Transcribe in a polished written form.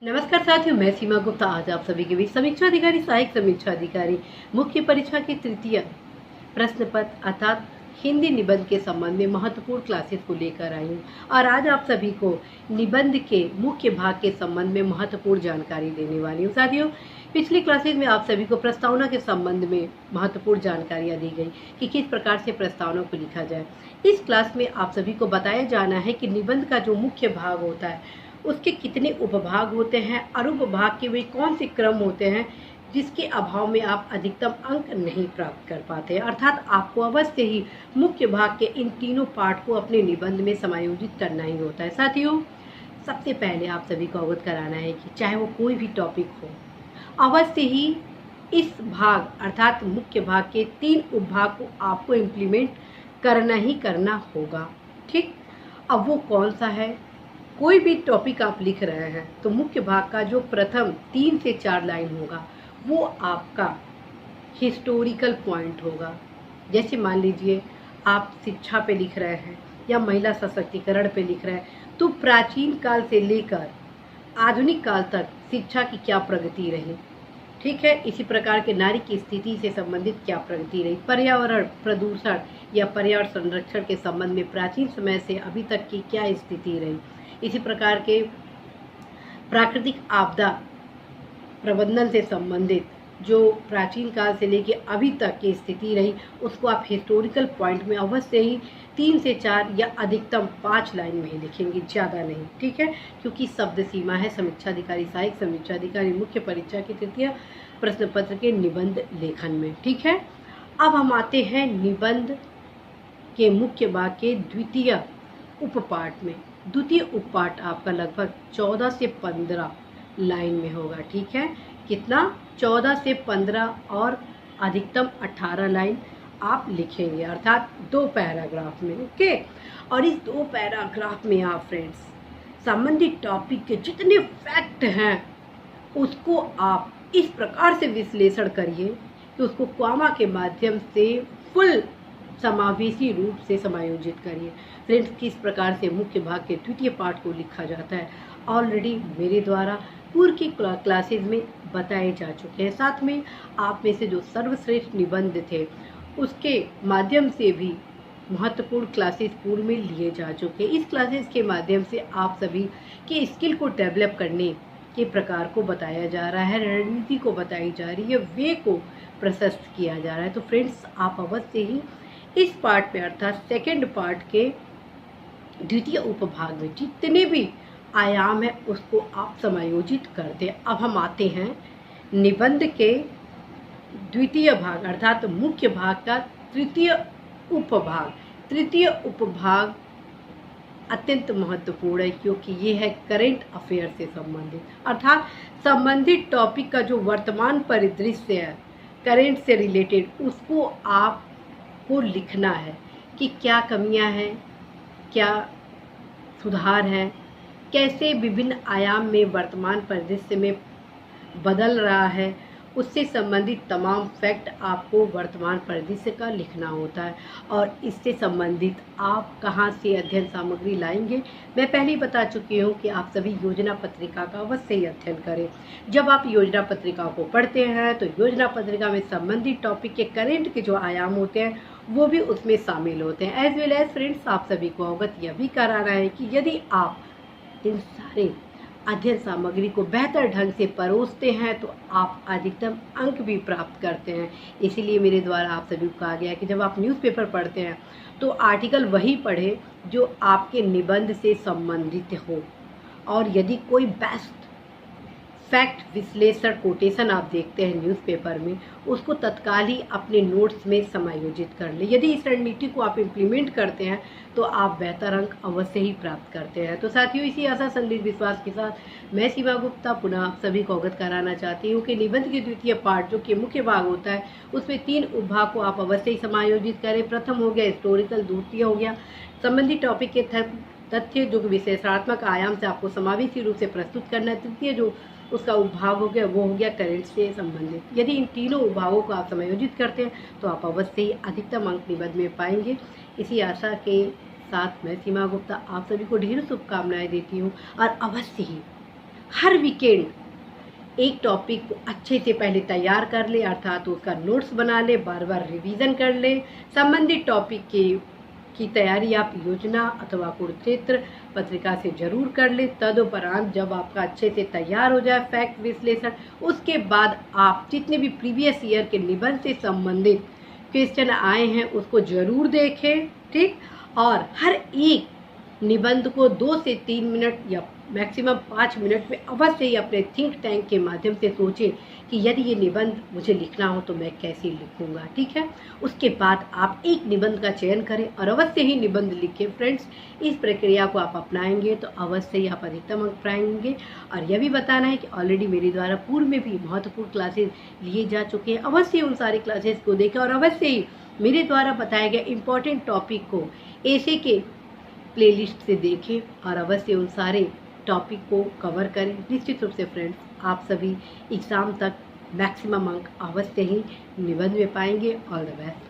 नमस्कार साथियों, मैं सीमा गुप्ता आज आप सभी के बीच समीक्षा अधिकारी, सहायक समीक्षा अधिकारी, मुख्य परीक्षा के तृतीय प्रश्न पत्र अर्थात हिंदी निबंध के संबंध में महत्वपूर्ण क्लासेस को लेकर आई हूँ। और आज आप सभी को निबंध के मुख्य भाग के संबंध में महत्वपूर्ण जानकारी देने वाली हूँ। साथियों, पिछली क्लासेस में आप सभी को प्रस्तावना के संबंध में महत्वपूर्ण जानकारियाँ दी गई कि किस प्रकार से प्रस्तावना को लिखा जाए। इस क्लास में आप सभी को बताया जाना है कि निबंध का जो मुख्य भाग होता है उसके कितने उपभाग होते हैं और उपभाग के वे कौन से क्रम होते हैं जिसके अभाव में आप अधिकतम अंक नहीं प्राप्त कर पाते। अर्थात आपको अवश्य ही मुख्य भाग के इन तीनों पार्ट को अपने निबंध में समायोजित करना ही होता है। साथियों, सबसे पहले आप सभी को अवगत कराना है कि चाहे वो कोई भी टॉपिक हो, अवश्य ही इस भाग अर्थात मुख्य भाग के 3 उपभाग को आपको इम्प्लीमेंट करना ही करना होगा। ठीक, अब वो कौन सा है? कोई भी टॉपिक आप लिख रहे हैं तो मुख्य भाग का जो प्रथम 3 से 4 लाइन होगा वो आपका हिस्टोरिकल पॉइंट होगा। जैसे मान लीजिए आप शिक्षा पे लिख रहे हैं या महिला सशक्तिकरण पे लिख रहे हैं तो प्राचीन काल से लेकर आधुनिक काल तक शिक्षा की क्या प्रगति रही, ठीक है। इसी प्रकार के नारी की स्थिति से संबंधित क्या प्रगति रही, पर्यावरण प्रदूषण या पर्यावरण संरक्षण के संबंध में प्राचीन समय से अभी तक की क्या स्थिति रही, इसी प्रकार के प्राकृतिक आपदा प्रबंधन से संबंधित जो प्राचीन काल से लेके अभी तक की स्थिति रही उसको आप हिस्टोरिकल पॉइंट में अवश्य ही 3 से 4 या अधिकतम 5 लाइन में ही लिखेंगे, ज़्यादा नहीं, ठीक है। क्योंकि शब्द सीमा है समीक्षा अधिकारी, सहायक समीक्षा अधिकारी, मुख्य परीक्षा के तृतीय प्रश्न पत्र के निबंध लेखन में, ठीक है। अब हम आते हैं निबंध के मुख्य भाग के द्वितीय उपपाठ में। द्वितीय उपपाठ आपका लगभग 14 से 15 लाइन में होगा, ठीक है। कितना? 14 से 15 और अधिकतम 18 लाइन आप लिखेंगे, अर्थात 2 पैराग्राफ में, ओके। और इस 2 पैराग्राफ में आप फ्रेंड्स संबंधित टॉपिक के जितने फैक्ट हैं उसको आप इस प्रकार से विश्लेषण करिए कि उसको कॉमा के माध्यम से फुल समावेशी रूप से समायोजित करिए। फ्रेंड्स, किस प्रकार से मुख्य भाग के द्वितीय पाठ को लिखा जाता है ऑलरेडी मेरे द्वारा पूर्व की क्लासेस में बताए जा चुके हैं। साथ में आप में से जो सर्वश्रेष्ठ निबंध थे उसके माध्यम से भी महत्वपूर्ण क्लासेस पूर्व में लिए जा चुके हैं। इस क्लासेस के माध्यम से आप सभी के स्किल को डेवलप करने के प्रकार को बताया जा रहा है, रणनीति को बताई जा रही है, वे को प्रशस्त किया जा रहा है। तो फ्रेंड्स, आप अवश्य ही इस पार्ट में अर्थात सेकेंड पार्ट के द्वितीय उपभाग में जितने भी आयाम है उसको आप समायोजित कर दें। अब हम आते हैं निबंध के द्वितीय भाग अर्थात मुख्य भाग का तृतीय उपभाग। तृतीय उपभाग अत्यंत महत्वपूर्ण है क्योंकि ये है करेंट अफेयर से संबंधित, अर्थात संबंधित टॉपिक का जो वर्तमान परिदृश्य है, करेंट से रिलेटेड, उसको आपको लिखना है कि क्या कमियां हैं, क्या सुधार है, कैसे विभिन्न आयाम में वर्तमान परिदृश्य में बदल रहा है, उससे संबंधित तमाम फैक्ट आपको वर्तमान परिदृश्य का लिखना होता है। और इससे संबंधित आप कहां से अध्ययन सामग्री लाएंगे, मैं पहले ही बता चुकी हूं कि आप सभी योजना पत्रिका का अवश्य ही अध्ययन करें। जब आप योजना पत्रिका को पढ़ते हैं तो योजना पत्रिका में संबंधित टॉपिक के करेंट के जो आयाम होते हैं वो भी उसमें शामिल होते हैं। एज वेल एज फ्रेंड्स, आप सभी को अवगत यह भी कराना है कि यदि आप इन सारे अध्ययन सामग्री को बेहतर ढंग से परोसते हैं तो आप अधिकतम अंक भी प्राप्त करते हैं। इसीलिए मेरे द्वारा आप सभी को कहा गया है कि जब आप न्यूज़पेपर पढ़ते हैं तो आर्टिकल वही पढ़ें जो आपके निबंध से संबंधित हो। और यदि कोई बेस्ट फैक्ट विश्लेषण कोटेशन आप देखते हैं न्यूज़पेपर में, उसको तत्काल ही अपने नोट्स में समायोजित कर लें। यदि इस रणनीति को आप इम्प्लीमेंट करते हैं तो आप बेहतर अंक अवश्य ही प्राप्त करते हैं। तो साथियों, इसी आशा संदिग्ध विश्वास के साथ मैं सीमा गुप्ता पुनः आप सभी को अवगत कराना चाहती हूँ कि निबंध के द्वितीय पार्ट जो कि मुख्य भाग होता है उसमें 3 उपभाग को आप अवश्य ही समायोजित करें। प्रथम हो गया हिस्टोरिकल, द्वितीय हो गया संबंधित टॉपिक के तथ्य जो विशेषणात्मक आयाम से आपको समावेशी रूप से प्रस्तुत करना है। तृतीय जो उसका उपभाग हो गया वो हो गया करेंट से संबंधित। यदि इन तीनों उपभागों को आप समायोजित करते हैं तो आप अवश्य ही अधिकतम अंक निबंध में पाएंगे। इसी आशा के साथ मैं सीमा गुप्ता आप सभी को ढेर शुभकामनाएं देती हूँ और अवश्य ही हर वीकेंड एक टॉपिक को अच्छे से पहले तैयार कर ले, अर्थात उसका नोट्स बना ले, बार बार रिवीजन कर ले। संबंधित टॉपिक की तैयारी आप योजना अथवा कुरुक्षेत्र पत्रिका से जरूर कर ले। तदुपरांत जब आपका अच्छे से तैयार हो जाए फैक्ट विश्लेषण, उसके बाद आप जितने भी प्रीवियस ईयर के निबंध से संबंधित क्वेश्चन आए हैं उसको जरूर देखें, ठीक। और हर एक निबंध को 2 से 3 मिनट या मैक्सिमम 5 मिनट में अवश्य ही अपने थिंक टैंक के माध्यम से सोचें कि यदि ये निबंध मुझे लिखना हो तो मैं कैसे लिखूंगा, ठीक है। उसके बाद आप एक निबंध का चयन करें और अवश्य ही निबंध लिखें। फ्रेंड्स, इस प्रक्रिया को आप अपनाएंगे तो अवश्य ही आप अधिकतम अंक पाएंगे। और यह भी बताना है कि ऑलरेडी मेरे द्वारा पूर्व में भी महत्वपूर्ण क्लासेस लिए जा चुके हैं। अवश्य उन सारी क्लासेस को देखें और अवश्य ही मेरे द्वारा बताए गए इम्पोर्टेंट टॉपिक को ऐसे के प्लेलिस्ट से देखें और अवश्य उन सारे टॉपिक को कवर करें। निश्चित रूप से फ्रेंड्स, आप सभी एग्ज़ाम तक मैक्सिमम अंक अवश्य ही निबंध में पाएंगे। All the best.